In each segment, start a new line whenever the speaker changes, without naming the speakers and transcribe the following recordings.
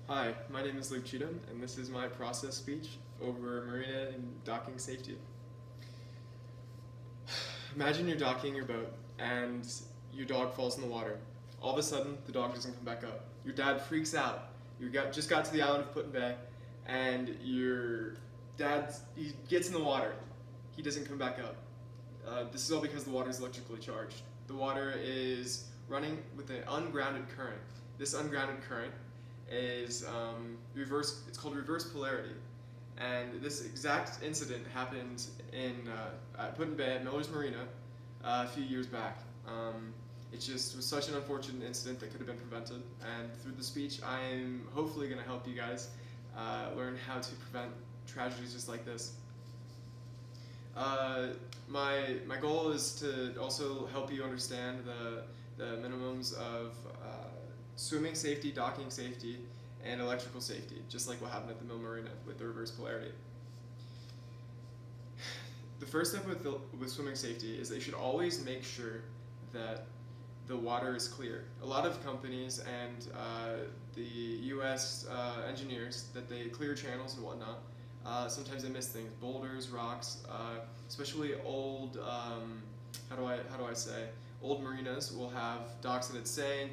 Hi, my name is Luke Cheatham, and this is my process speech over marina and docking safety. Imagine you're docking your boat and your dog falls in the water. All of a sudden, the dog doesn't come back up. Your dad freaks out. Just got to the island of Put-in-Bay, and your he gets in the water. He doesn't come back up. This is all because the water is electrically charged. The water is running with an ungrounded current. This ungrounded current is reverse. It's called reverse polarity, and this exact incident happened at Put-in-Bay at Miller's Marina a few years back. It just was such an unfortunate incident that could have been prevented, and through the speech, I am hopefully going to help you guys learn how to prevent tragedies just like this. My goal is to also help you understand the minimums of swimming safety, docking safety, and electrical safety, just like what happened at the Mill Marina with the reverse polarity. The first step with swimming safety is that you should always make sure that the water is clear. A lot of companies and the U.S. Engineers, that they clear channels and whatnot, sometimes they miss things, boulders, rocks, especially old, how do I say, old marinas will have docks that had sank,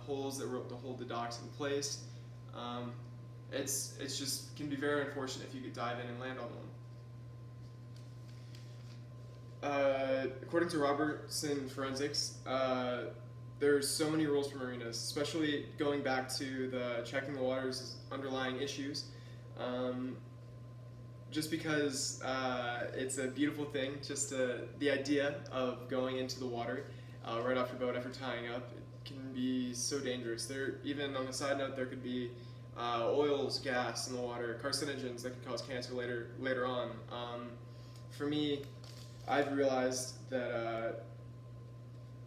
poles that were to hold the docks in place. It's just can be very unfortunate if you could dive in and land on one. According to Robertson Forensics, there's so many rules for marinas, especially going back to the checking the water's underlying issues. Just because it's a beautiful thing, just the idea of going into the water right off your boat after tying up, it can be so dangerous. There, even on the side note, there could be oils, gas in the water, carcinogens that could cause cancer later on. For me, I've realized that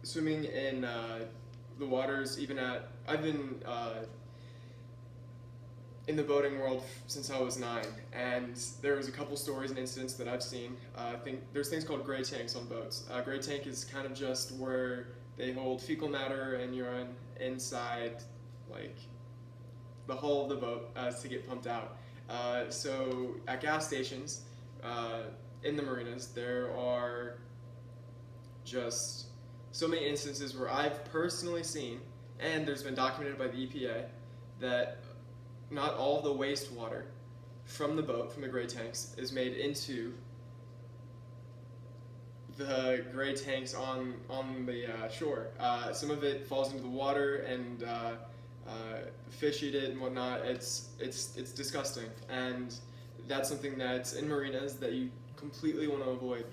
swimming in the waters, I've been in the boating world since I was 9, and there was a couple stories and incidents that I've seen. I think there's things called gray tanks on boats. Gray tank is kind of just where they hold fecal matter and urine inside, like the hull of the boat to get pumped out. So at gas stations in the marinas, there are just so many instances where I've personally seen, and there's been documented by the EPA, that not all the wastewater from the boat, from the gray tanks, is made into the gray tanks on the shore. Some of it falls into the water, and fish eat it and whatnot. It's disgusting, and that's something that's in marinas that you completely want to avoid.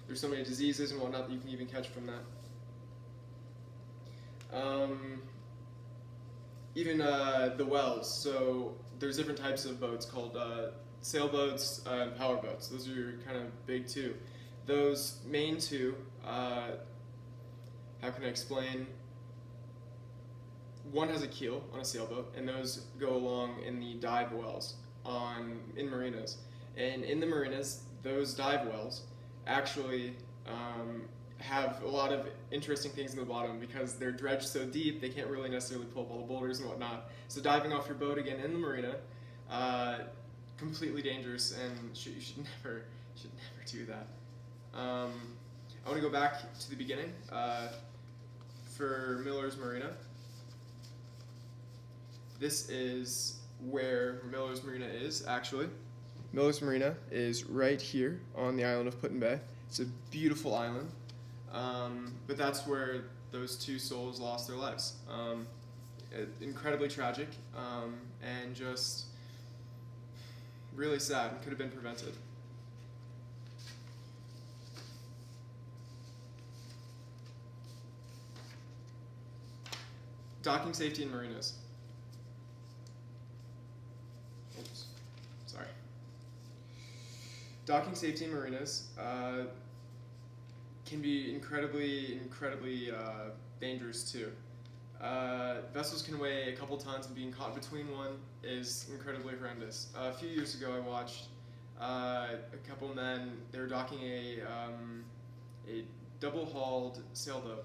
There's so many diseases and whatnot that you can even catch from that. Even the wells. So there's different types of boats called sailboats and power boats. Those are kind of big two. Those main two, how can I explain? One has a keel on a sailboat, and those go along in the dive wells in marinas. And in the marinas, those dive wells actually have a lot of interesting things in the bottom because they're dredged so deep they can't really necessarily pull up all the boulders and whatnot. So diving off your boat again in the marina, completely dangerous, and you should never do that. I want to go back to the beginning for Miller's Marina. This is where Miller's Marina is, actually. Miller's Marina is right here on the island of Put-in-Bay. It's a beautiful island, but that's where those two souls lost their lives. Incredibly tragic, and just really sad, and could have been prevented. Docking safety in marinas. Oops, sorry. Docking safety in marinas can be incredibly dangerous too. Vessels can weigh a couple tons, and being caught between one is incredibly horrendous. A few years ago, I watched a couple men. They were docking a double-hulled sailboat.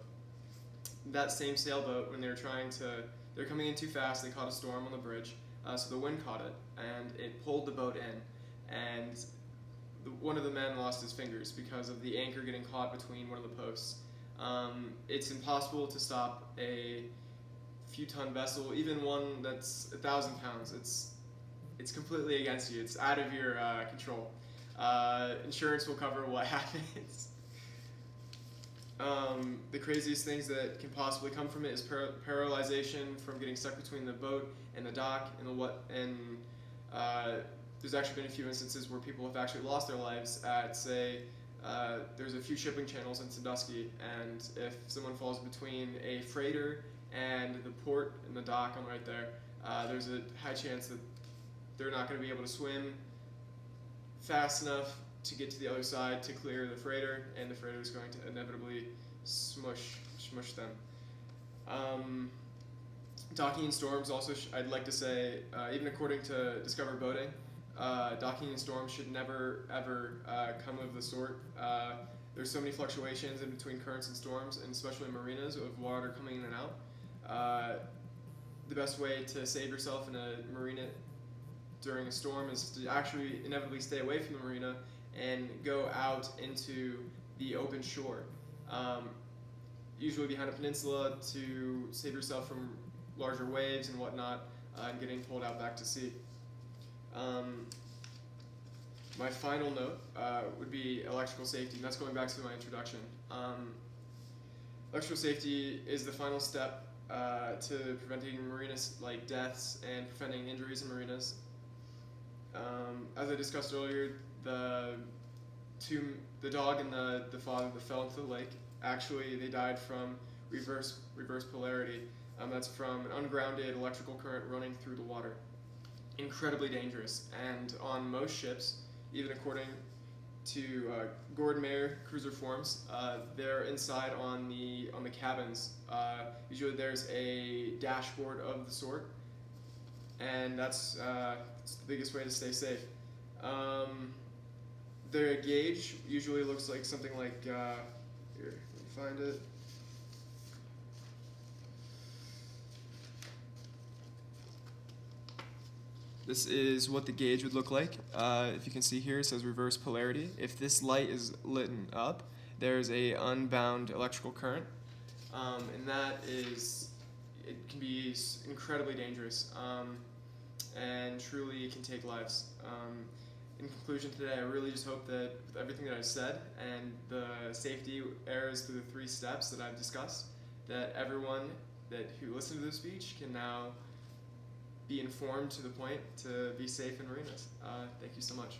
That same sailboat, when they were trying to They're coming in too fast. They caught a storm on the bridge, so the wind caught it and it pulled the boat in. And one of the men lost his fingers because of the anchor getting caught between one of the posts. It's impossible to stop a few ton vessel, even one that's 1,000 pounds. It's completely against you. It's out of your control. Insurance will cover what happens. The craziest things that can possibly come from it is paralyzation from getting stuck between the boat and the dock, and there's actually been a few instances where people have actually lost their lives at, say, there's a few shipping channels in Sandusky, and if someone falls between a freighter and the port and the dock on right there, there's a high chance that they're not going to be able to swim fast enough to get to the other side to clear the freighter, and the freighter is going to inevitably smush them. Docking in storms also, I'd like to say, even according to Discover Boating, docking in storms should never ever come of the sort. There's so many fluctuations in between currents and storms, and especially marinas of water coming in and out. The best way to save yourself in a marina during a storm is to actually inevitably stay away from the marina and go out into the open shore, usually behind a peninsula, to save yourself from larger waves and whatnot, and getting pulled out back to sea. My final note would be electrical safety, and that's going back to my introduction. Electrical safety is the final step to preventing marina like deaths and preventing injuries in marinas. As I discussed earlier, the dog and the father that fell into the lake, actually they died from reverse polarity. That's from an ungrounded electrical current running through the water. Incredibly dangerous, and on most ships, even according to Gordon Mayer cruiser forums, they're inside on the cabins. Usually there's a dashboard of the sort, and that's the biggest way to stay safe. Their gauge usually looks like something like, here, let me find it. This is what the gauge would look like. If you can see here, it says reverse polarity. If this light is lit up, there's a unbound electrical current, and it can be incredibly dangerous, and truly can take lives. In conclusion today, I really just hope that with everything that I've said and the safety errors through the 3 steps that I've discussed, that everyone who listened to this speech can now be informed to the point to be safe in marinas. Thank you so much.